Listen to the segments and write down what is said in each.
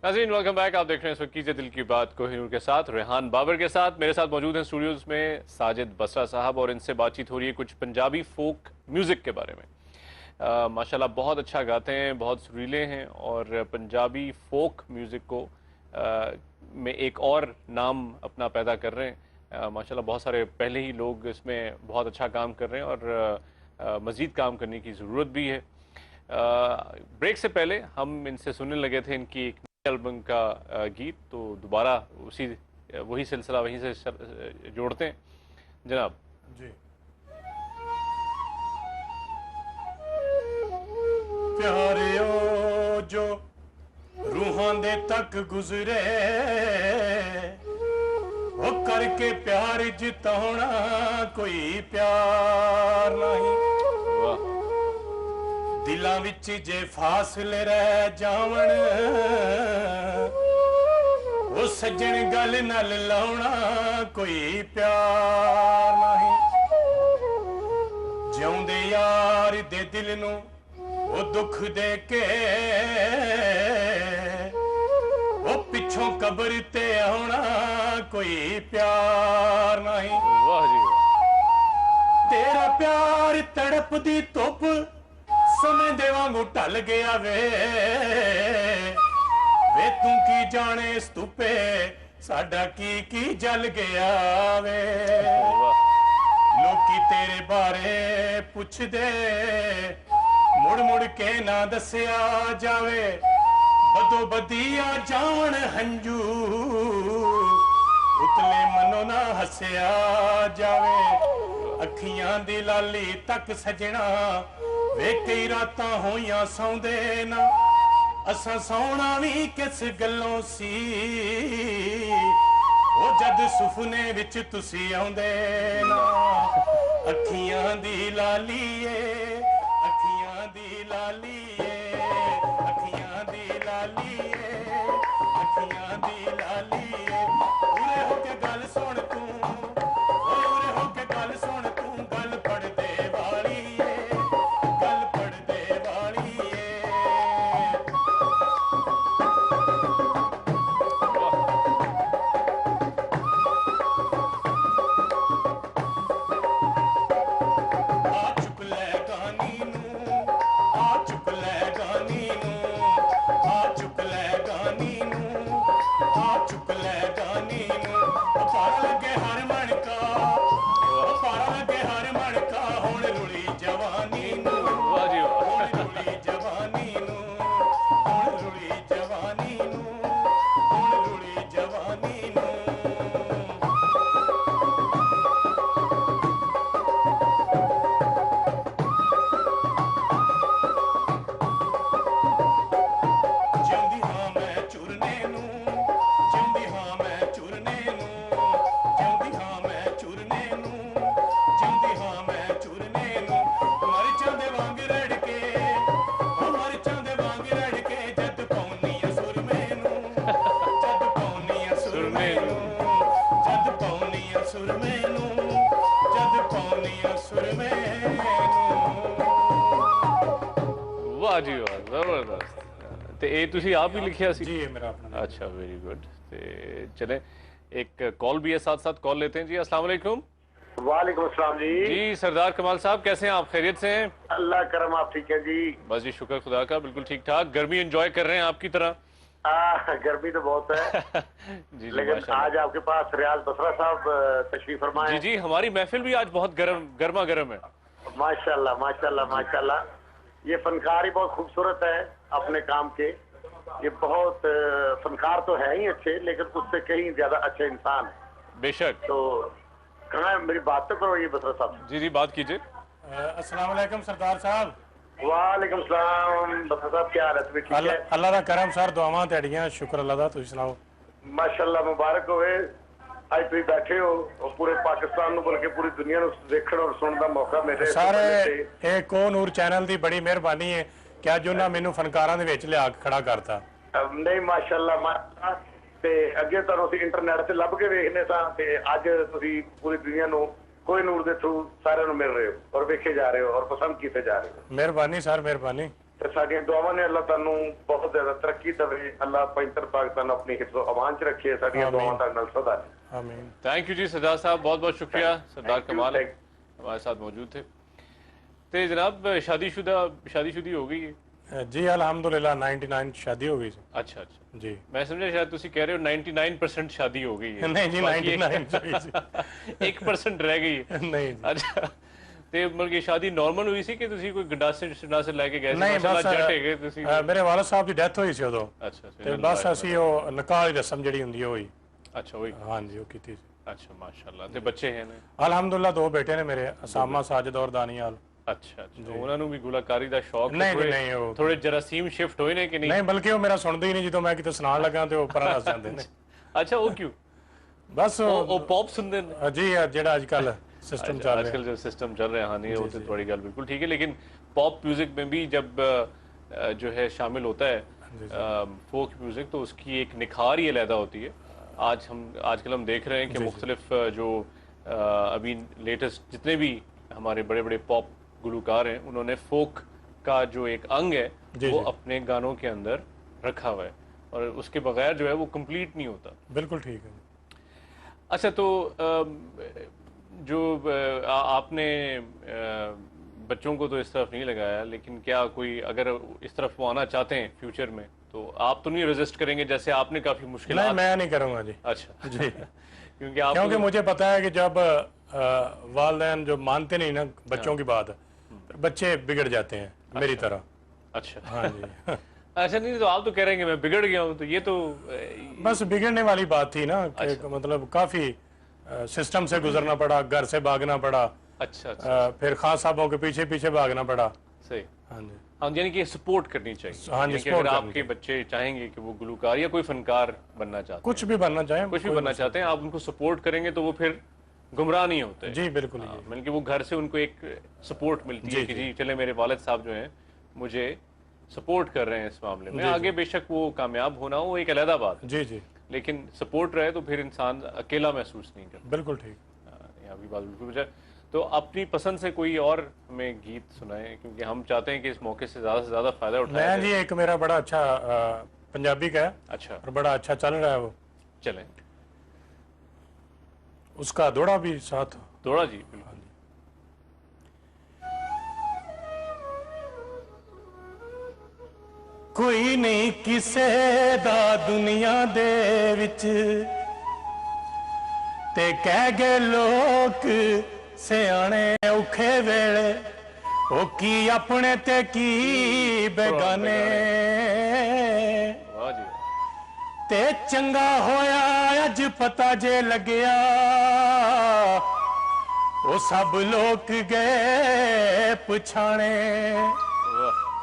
नाज़रीन welcome back. आप देख रहे हैं इस वक्त कीजिए दिल की बात कोहिनूर के साथ, रेहान बाबर के साथ। मेरे साथ मौजूद हैं स्टूडियोज में साजिद बसरा साहब और इनसे बातचीत हो रही है कुछ पंजाबी फोक म्यूज़िक के बारे में। माशाल्लाह बहुत अच्छा गाते हैं, बहुत सुरीले हैं और पंजाबी फोक म्यूज़िक को में एक और नाम अपना पैदा कर रहे हैं। माशाल्लाह बहुत सारे पहले ही लोग इसमें बहुत अच्छा काम कर रहे हैं और मज़ीद काम करने की ज़रूरत भी है। ब्रेक से पहले हम इनसे सुनने लगे थे इनकी एक नई एल्बम का गीत, तो दोबारा वही सिलसिला वहीं से जोड़ते हैं जनाब जी। प्यारियो जो रूहां दे तक गुजरे वो करके प्यार जिताना कोई प्यार नहीं। दिलां विच जे फासले रह जावण वो सज्जन गल नाल लाउणा कोई प्यार नहीं। जिउंदे यार दे दिल नूं वो दुख दे के वो पिछों कब्र ते आउणा कोई प्यार नहीं। वाह जी वाह। तेरा प्यार तड़प दी धुप समय दे वांगू ढल गया वे तू की जाने स्तूपे साडा की जल गया वे। लोकी तेरे बारे पुछ दे मुड़ मुड़ के ना दसिया जावे बदो बदिया जान हंजू उतले मनो ना हसिया जावे। अखियां दी लाली तक सजना वे कई रातां होइयां सौंदे ना असां सौना भी किस गल्लों सी ओ जद सुफने विच तुसी आउंदे ना। अखियां दी लालीए अखियां दी लालीए अखियां दी लालीए अखियां दी लालीए उरे हो के गल सुन तू उरे हो के गल सुन तू गल पढ़ दे वालीए गल पढ़ दे वालीए। वाह जी वाह, जबरदस्त। ते ये तुसी आप ही लिखिया सी? जी ये मेरा अपना। अच्छा, वेरी गुड। ते चले एक कॉल भी है, साथ साथ कॉल लेते हैं जी। अस्सलाम वालेकुम। वालेकुम अस्सलाम जी। जी सरदार कमाल साहब, कैसे हैं आप? खैरियत से हैं? अल्लाह करम, आप ठीक है जी? बस जी शुक्र खुदा का, बिल्कुल ठीक ठाक। गर्मी एंजॉय कर रहे हैं आपकी तरह? गर्मी तो बहुत है जी लेकिन आज आपके पास रियाज बसरा साहब तशरीफ फरमाए। जी जी, हमारी महफिल भी आज बहुत गर्मा गर्म है। माशाल्लाह माशाल्लाह माशाल्लाह। ये फनकार ही बहुत खूबसूरत है अपने काम के। ये बहुत फनकार तो है ही अच्छे, लेकिन उससे कहीं ज्यादा अच्छे इंसान है। बेशक। तो कहाँ मेरी बात तो करो ये बसरा साहब। जी जी, बात कीजिए। अस्सलाम वालेकुम सरदार साहब। वालेकुम सलाम बसरा साहब, क्या हालत में? ठीक है अल्लाह दा करम सर, दुआवां तेड़ियां, शुक्र अल्लाह दा। तुसीं सुनाओ? माशाल्लाह, मुबारक होवे। आज तुम बैठे हो और पूरे पाकिस्तान नूं बल्कि पूरी दुनिया नूं देखण और सुनने का मौका मिले। सारे ये कोहिनूर चैनल दी बड़ी मेहरबानी है कि अज उन्हां मैनूं फनकारां दे विच लिया के खड़ा करता। नहीं माशाल्लाह माशाल्लाह। ते अगे तुहानूं असीं इंटरनेट ते लभ के वेखने तां ते अज तुसीं पूरी दुनिया नूं कोहिनूर दे थ्रू सारिਆਂ ਨੂੰ मिल रहे हो और वेखे जा रहे हो और पसंद किए जा रहे हो। मेहरबानी सर, मेहरबानी। ਤੇ ਸਾਡੀਆਂ ਦੁਆਵਾਂ ਨੇ ਅੱਲਾਹ ਤੁਹਾਨੂੰ ਬਹੁਤ ਜ਼ਿਆਦਾ ਤਰੱਕੀ ਦੇਵੇ, ਅੱਲਾਹ ਪੈਂਤਰ ਪਾਕਿਸਤਾਨ ਆਪਣੀ ਹਿਫਜ਼ੋ ਅਮਾਨ ਚ ਰੱਖੇ, ਸਾਡੀਆਂ ਦੁਆਵਾਂ ਤੁਹਾਡੇ ਨਾਲ ਸਦਾ ਨੇ। آمین. थैंक यू जी सज्जाद साहब, बहुत बहुत शुक्रिया। सरदार Thank you, कमाल thank- हमारे साथ मौजूद थे। तो जनाब शादीशुदी हो गई है? جی الحمدللہ 99 شادی ہو گئی سی. अच्छा अच्छा, جی मैं समझا शायद तुसी कह रहे हो 99% शादी हो गई है। نہیں جی बाकी 99 ہوئی سی. 1% रह गई है। نہیں جی अच्छा, ਤੇ ਮਤਲਬ ਕਿ ਸ਼ਾਦੀ ਨਾਰਮਲ ਹੋਈ ਸੀ ਕਿ ਤੁਸੀਂ ਕੋਈ ਗੰਡਾਸੇ ਸ਼ਨਾਸੇ ਲੈ ਕੇ ਗਏ ਸੀ? ਨਹੀਂ ਮਾਸ਼ਾਅੱਲਾ ਬਸ ਜੱਟ ਹੈਗੇ ਤੁਸੀਂ। ਮੇਰੇ ਵਾਲਦ ਸਾਹਿਬ ਦੀ ਡੈਥ ਹੋਈ ਸੀ ਉਦੋਂ, ਅੱਛਾ ਤੇ ਬਸ ਅਸੀਂ ਉਹ ਨਿਕਾਹ ਦੀ ਰਸਮ ਜਿਹੜੀ ਹੁੰਦੀ ਹੈ ਹੋਈ. ਅੱਛਾ ਹੋਈ। ਹਾਂਜੀ ਉਹ ਕੀਤੀ ਸੀ. ਅੱਛਾ ਮਾਸ਼ਾਅੱਲਾ, ਤੇ ਬੱਚੇ ਹਨ? الحمدللہ 2 بیٹے ਨੇ ਮੇਰੇ, ਅਸਾਮਾ ਸਾਜਦ ਔਰ ਦਾਨੀਆਲ. ਅੱਛਾ ਅੱਛਾ, ਉਹਨਾਂ ਨੂੰ ਵੀ ਗੁਲਾਕਾਰੀ ਦਾ ਸ਼ੌਕ? ਨਹੀਂ ਜੀ ਨਹੀਂ, ਉਹ ਥੋੜੇ ਜਰਾਸੀਮ ਸ਼ਿਫਟ ਹੋਏ ਨੇ ਕਿ ਨਹੀਂ? ਨਹੀਂ ਬਲਕਿ ਉਹ ਮੇਰਾ ਸੁਣਦੇ ਹੀ ਨਹੀਂ, ਜਦੋਂ ਮੈਂ ਕਿਤੇ ਸੁਣਾਉਣ ਲੱਗਾ ਤੇ ਉਹ ਪਰਾਂ ਹੱਸ ਜਾਂਦੇ ਨੇ. ਅੱਛਾ, ਉਹ ਕਿਉਂ? ਬਸ ਉਹ ਪੌਪ ਸੁਣਦੇ ਨੇ ਜੀ ਜਿਹੜਾ ਅੱਜ ਕੱਲ سسٹم چل رہا آج کل جو سسٹم چل رہے ہیں. ہاں نہیں وہ تو تھوڑی گل بالکل ٹھیک ہے، لیکن پاپ میوزک میں بھی جب جو ہے شامل ہوتا ہے فوک میوزک تو اس کی ایک نکھار ہی علیحدہ ہوتی ہے. آج کل ہم دیکھ رہے ہیں کہ مختلف جو ابھی لیٹسٹ جتنے بھی ہمارے بڑے بڑے پاپ گلوکار ہیں انہوں نے فوک کا جو ایک انگ ہے وہ اپنے گانوں کے اندر رکھا ہوا ہے، اور اس کے بغیر جو ہے وہ کمپلیٹ نہیں ہوتا. بالکل ٹھیک ہے. اچھا، تو جو آپ نے بچوں کو تو اس طرف نہیں لگایا، لیکن کیا کوئی اگر اس طرف وہ آنا چاہتے ہیں فیوچر میں تو آپ تو نہیں ریزسٹ کریں گے جیسے آپ نے کافی مشکلات؟ نہیں میں نہیں کروں گا جی. اچھا جی کیونکہ مجھے پتا ہے کہ جب والدین جو مانتے نہیں نا بچوں کی بات، بچے بگڑ جاتے ہیں میری طرح. اچھا ہاں جی. اچھا نہیں، تو آپ تو کہہ رہے ہیں کہ میں بگڑ گیا ہوں، تو یہ تو بس بگڑنے والی بات تھی نا کہ مطلب کافی سسٹم سے گزرنا پڑا، گھر سے بھاگنا پڑا. اچھا اچھا، پھر خان صاحبوں کے پیچھے پیچھے بھاگنا پڑا. صحیح. ہاں جی. ہاں یعنی کہ سپورٹ کرنی چاہیے. ہاں جی، یعنی کہ اگر آپ کے بچے چاہیں گے کہ وہ گلوکار یا کوئی فنکار بننا چاہتے ہیں، کچھ بھی بننا چاہیں، کچھ بھی بننا چاہتے ہیں، آپ ان کو سپورٹ کریں گے تو وہ پھر گمراہ نہیں ہوتے. جی بالکل. بلکہ وہ گھر سے ان کو ایک سپورٹ ملتی ہے کہ جی چلے میرے والد صاحب جو ہیں مجھے سپورٹ کر رہے ہیں اس معاملے میں. آگے بے شک وہ کامیاب ہونا وہ ایک علیحدہ بات ہے، جی جی لیکن سپورٹ رہے تو پھر انسان اکیلا محسوس نہیں کرتا. بالکل ٹھیک. آپ کی بات بالکل بجائے. تو اپنی پسند سے کوئی اور ہمیں گیت سنائیں، کیونکہ ہم چاہتے ہیں کہ اس موقع سے زیادہ فائدہ اٹھائیں. میں جی ایک میرا بڑا اچھا پنجابی کا ہے اچھا اور بڑا اچھا چل رہا ہے، وہ چلیں اس کا دوڑا بھی ساتھ. دوڑا جی بالکل. کوئی نہیں کسے دا دنیا دے وچ تے کہہ گئے لوگ سیانے اوکھے ویلے او کی اپنے تے کی بیگانے واہ جی. تے چنگا ہویا اج پتہ جے لگیا او سب لوگ گئے پچھانے.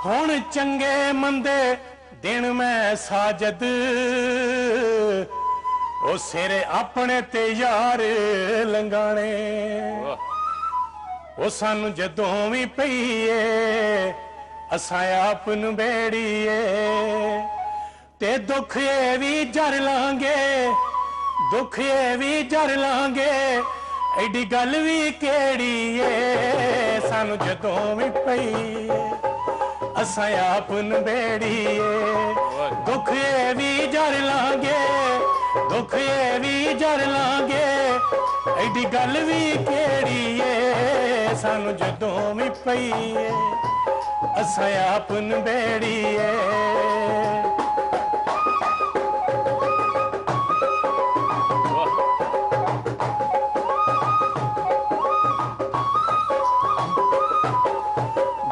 ہون چنگے مندے دن میں ساجد او سیرے اپنے تے یار لنگانے. او سانو جدوں وی پئیے اساں آپ نو بیڑیے تے دکھ اے وی جر لانگے، دکھ اے وی جر لانگے ایڈی گل وی کیڑی اے. سانو جدوں وی پئیے اساں آپ نو بیڑیے دکھ اے وی جر لانگے، دکھ اے وی جر لانگے ایڈی گل وی کیڑی اے. سانو جدوں وی پئیے اساں آپ نو بیڑیے.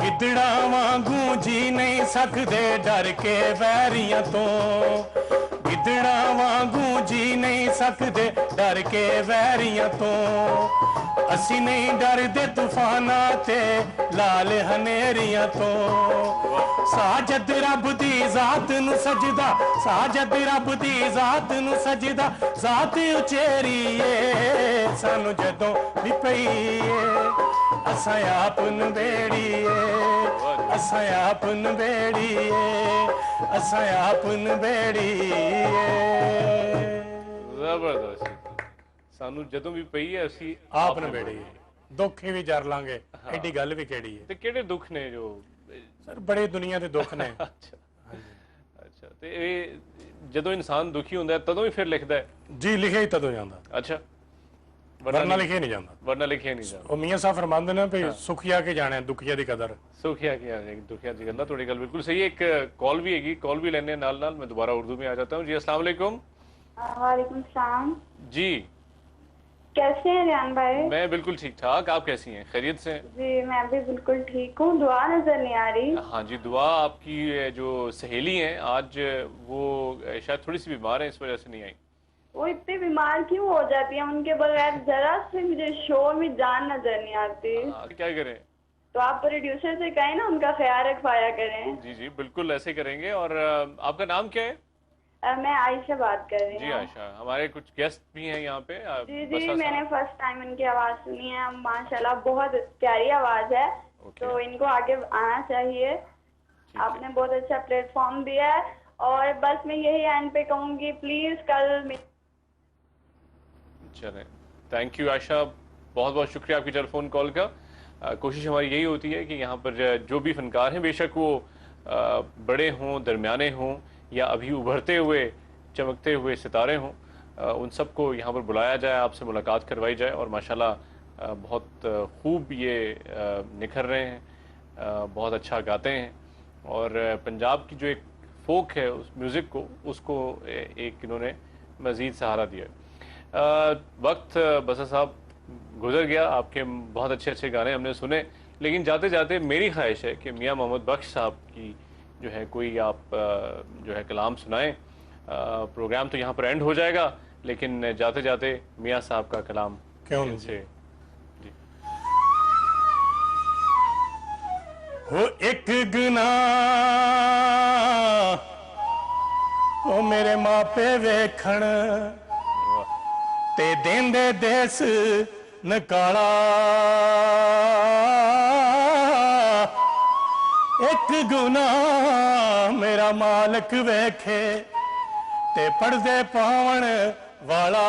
گدڑا وانگوں جی نہیں سکدے ڈر کے ویریاں تو، گدڑا وانگوں جی نہیں سکدے ڈر کے ویریاں تو. اسی نہیں ڈر دے طوفاناں تے لال ہنیریاں تو. ساجد رب دی ذات نو سجدہ، ساجد رب دی ذات نو سجدہ ذات اچیری اے. سانو جدوں بھی پئیے اساں آپ نو بیڑیے، اساں آپ نو بیڑیے، اساں آپ نو بیڑیے. زبردست. سانو جدوں بھی پئی ہے اسی آپ نو بیڑیے دکھ وی جر لانگے ایڈی گل وی کیڑی ہے. تے کیڑے دکھ نے جو سر بڑے دنیا دے دکھ نے. اچھا تے جدو انسان دکھی ہوندا ہے تدوں ہی پھر لکھدا ہے؟ جی لکھے ہی تدوں جاندا. اچھا ورنہ لکھے نہیں جاندا. ورنہ لکھے نہیں جاندا. وہ میاں صاحب فرماندے نے بھی سکھیا کے جانے دکھیا دی قدر. سکھیا کی جانے دکھیا دی قدر. تھوڑی گل بالکل صحیح ہے. ایک کال بھی ہے گی, کال بھی لینے نال نال میں دوبارہ اردو میں آ جاتا ہوں. جی السلام علیکم. وعلیکم السلام. جی کیسے ہیں ریحان بھائی؟ میں بالکل ٹھیک ٹھاک. آپ کیسی ہیں؟ خیریت سے؟ جی میں بھی بالکل ٹھیک ہوں. دعا نظر نہیں آ رہی. ہاں جی دعا. آپ کی جو سہیلی ہیں آج وہ شاید تھوڑی سی بیمار ہیں, اس وجہ سے نہیں آئی. وہ اتنی بیمار کیوں ہو جاتی ہیں؟ ان کے بغیر ذرا سے مجھے شو میں جان نظر نہیں آتی. کیا کریں؟ تو آپ پروڈیوسر سے کہیں نا ان کا خیال رکھوایا کریں. جی جی بالکل ایسے کریں گے. اور آپ کا نام کیا ہے؟ میں عائشہ بات کر رہی ہوں. جی عائشہ. ہمارے کچھ گیسٹ بھی ہیں یہاں پہ. جی جی میں نے فرسٹ ٹائم ان کی آواز سنی ہے. ماشاءاللہ بہت پیاری آواز ہے. تو ان کو آگے آنا چاہیے. آپ نے بہت اچھا پلیٹ فارم دیا ہے. اور بس میں یہی اینڈ پہ کہوں گی پلیز کل. چلیں تھینک یو عائشہ, بہت بہت شکریہ آپ کی ٹیلی فون کال کا. کوشش ہماری یہی ہوتی ہے کہ یہاں پر جو بھی فنکار ہیں, بے شک وہ بڑے ہوں, درمیانے ہوں, یا ابھی ابھرتے ہوئے چمکتے ہوئے ستارے ہوں, ان سب کو یہاں پر بلایا جائے, آپ سے ملاقات کروائی جائے. اور ماشاءاللہ بہت خوب یہ نکھر رہے ہیں, بہت اچھا گاتے ہیں. اور پنجاب کی جو ایک فوک ہے اس میوزک کو, اس کو ایک انہوں نے مزید سہارا دیا. وقت بسا صاحب گزر گیا. آپ کے بہت اچھے اچھے گانے ہم نے سنے, لیکن جاتے جاتے میری خواہش ہے کہ میاں محمد بخش صاحب کی جو ہے کوئی آپ جو ہے کلام سنائیں. پروگرام تو یہاں پر اینڈ ہو جائے گا, لیکن جاتے جاتے میاں صاحب کا کلام کیوں ان سے. جی ہو ایک گناہ او میرے ماپے ویکھن تے دیندے دیس نکالا. ایک گناہ میرا مالک ویکھے تے پردے پاون والا.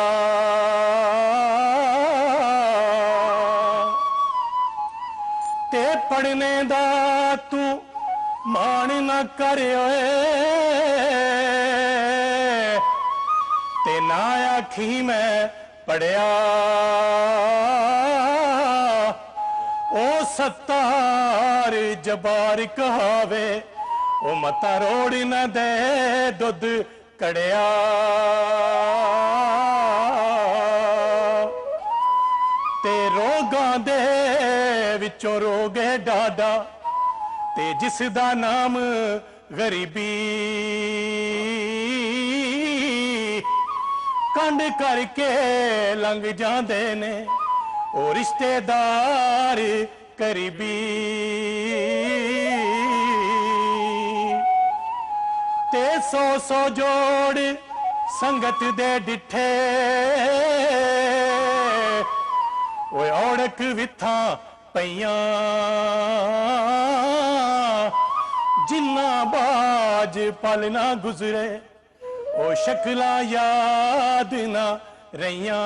تے پڑھنے دا تو مان نہ کرے تے نہ آکھی میں پڑھیا. او ستار جبار کہاوے او متا روڑ نہ دے دودھ کڑیا. تے روگاں دے وچوں روگے ڈاڈا تے جس دا نام غریبی. کنڈ کر کے لنگ جاندے نے او رشتے دار قریبی. تے سو سو جوڑ سنگت دے ڈٹھے اوے اوڑک وتھاں پیاں. جنہ باج پل نہ گزرے او شکلاں یاد نہ رہیاں.